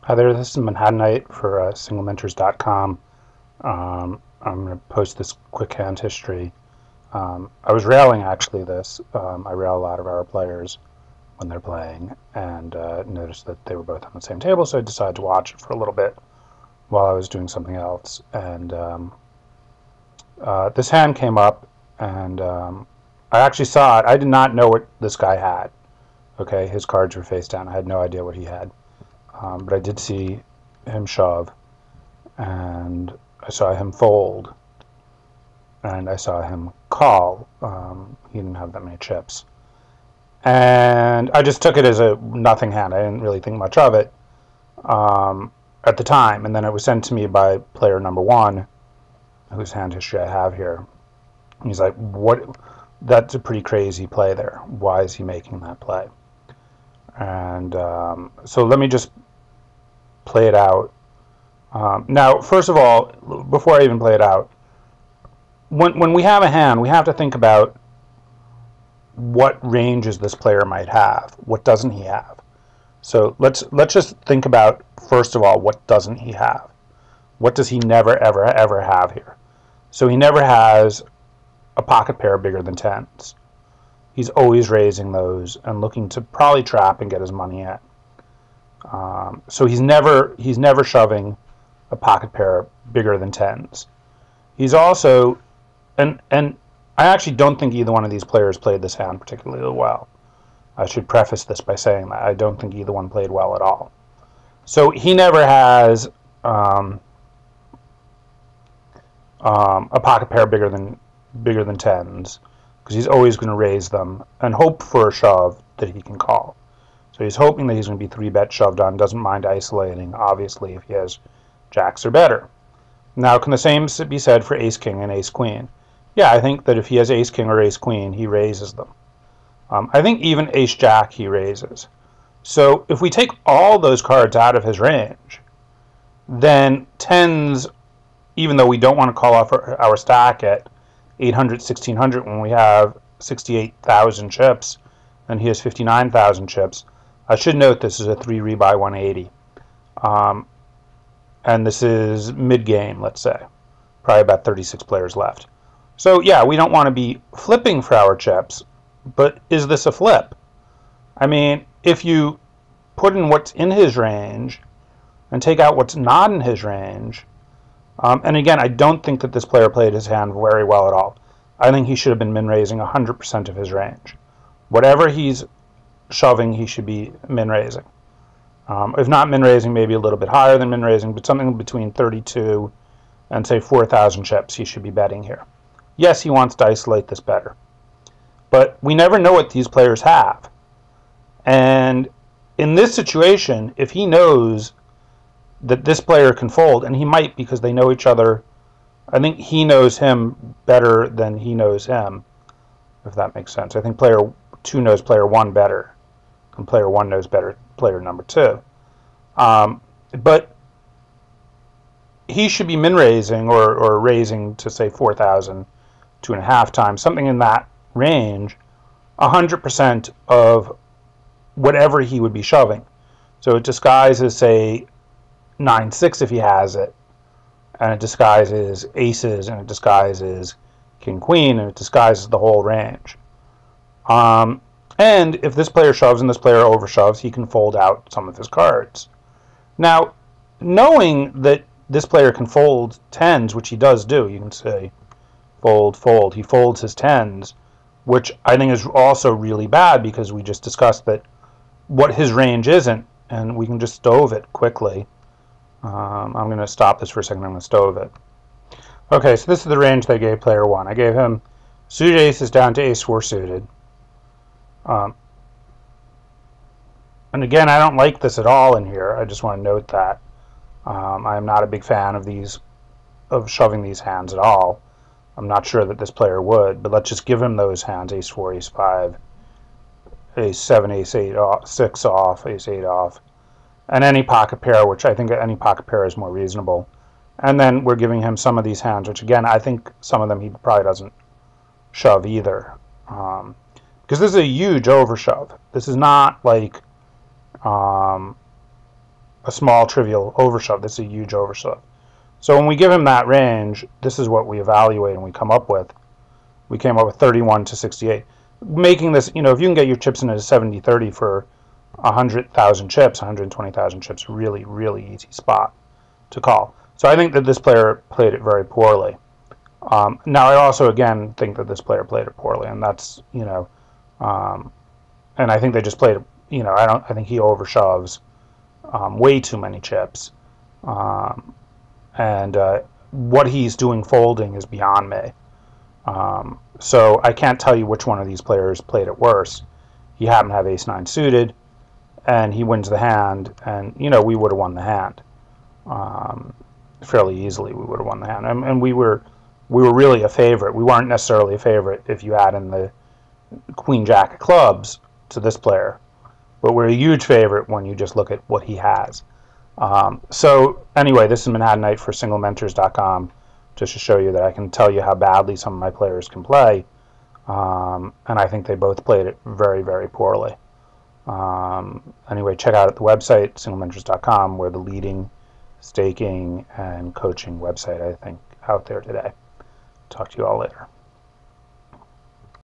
Hi there, this is Manhattanite for singlementors.com. I'm going to post this quick hand history. I was railing actually this. I rail a lot of our players when they're playing and noticed that they were both on the same table, so I decided to watch it for a little bit while I was doing something else. And this hand came up and I actually saw it. I did not know what this guy had. Okay, his cards were face down. I had no idea what he had. But I did see him shove, and I saw him fold, and I saw him call. He didn't have that many chips. And I just took it as a nothing hand. I didn't really think much of it at the time. And then it was sent to me by player number one, whose hand history I have here. He's like, "What? That's a pretty crazy play there. Why is he making that play?" And so let me just play it out. Now, first of all, before I even play it out, when we have a hand, we have to think about what ranges this player might have. What doesn't he have? So let's just think about, first of all, what doesn't he have? What does he never, ever, ever have here? So he never has a pocket pair bigger than tens. He's always raising those and looking to probably trap and get his money in. So he's never shoving a pocket pair bigger than tens. He's also, and I actually don't think either one of these players played this hand particularly well. I should preface this by saying that I don't think either one played well at all. So he never has a pocket pair bigger than tens, because he's always going to raise them and hope for a shove that he can call. So he's hoping that he's going to be 3-bet shoved on, doesn't mind isolating, obviously, if he has jacks or better. Now, can the same be said for ace-king and ace-queen? Yeah, I think that if he has ace-king or ace-queen, he raises them. I think even ace-jack he raises. So if we take all those cards out of his range, then tens, even though we don't want to call off our stack at 800, 1600 when we have 68,000 chips and he has 59,000 chips, I should note this is a 3 rebuy 180. And this is mid-game, let's say. Probably about 36 players left. So yeah, we don't want to be flipping for our chips, but is this a flip? I mean, if you put in what's in his range and take out what's not in his range, and again, I don't think that this player played his hand very well at all. I think he should have been min-raising 100% of his range. Whatever he's shoving, he should be min-raising. If not min-raising, maybe a little bit higher than min-raising, but something between 32 and say 4,000 chips he should be betting here. Yes, he wants to isolate this better. But we never know what these players have. And in this situation, if he knows that this player can fold, and he might because they know each other, I think he knows him better than he knows him, if that makes sense. I think player 2 knows player 1 better, and player 1 knows better player number 2. But he should be min-raising or raising to, say, 4,000, 2.5 times, something in that range, 100% of whatever he would be shoving. So it disguises, say, 9-6 if he has it, and it disguises aces, and it disguises king-queen, and it disguises the whole range. And if this player shoves and this player overshoves, he can fold out some of his cards. Now, knowing that this player can fold tens, which he does do, you can say fold, fold. He folds his tens, which I think is also really bad because we just discussed that what his range isn't, and we can just stove it quickly. I'm going to stop this for a second. I'm going to stove it. Okay, so this is the range that I gave player 1. I gave him suited aces down to ace 4 suited. And again, I don't like this at all in here. I just want to note that. I am not a big fan of shoving these hands at all. I'm not sure that this player would, but let's just give him those hands, ace 4, ace 5, ace 7, ace 8, 6 off, ace 8 off, and any pocket pair, which I think any pocket pair is more reasonable. And then we're giving him some of these hands, which again, I think some of them he probably doesn't shove either. Because this is a huge overshove. This is not like a small trivial overshove. This is a huge overshove. So when we give him that range, this is what we evaluate and we come up with. We came up with 31 to 68. Making this, if you can get your chips in a 70-30 for 100,000 chips, 120,000 chips, really, really easy spot to call. So I think that this player played it very poorly. Now I also, again, think that this player played it poorly, and that's, and I think they just played, I think he overshoves way too many chips. And what he's doing folding is beyond me. So I can't tell you which one of these players played it worse. He happened to have ace-9 suited, and he wins the hand, and, we would have won the hand. Fairly easily we would have won the hand. And we were really a favorite. We weren't necessarily a favorite if you add in the queen-jack of clubs to this player. But we're a huge favorite when you just look at what he has. So anyway, this is Manhattan Knight for SingleMentors.com, just to show you that I can tell you how badly some of my players can play. And I think they both played it very, very poorly. Anyway, check out the website, SingleMentors.com. We're the leading staking and coaching website, I think, out there today. Talk to you all later.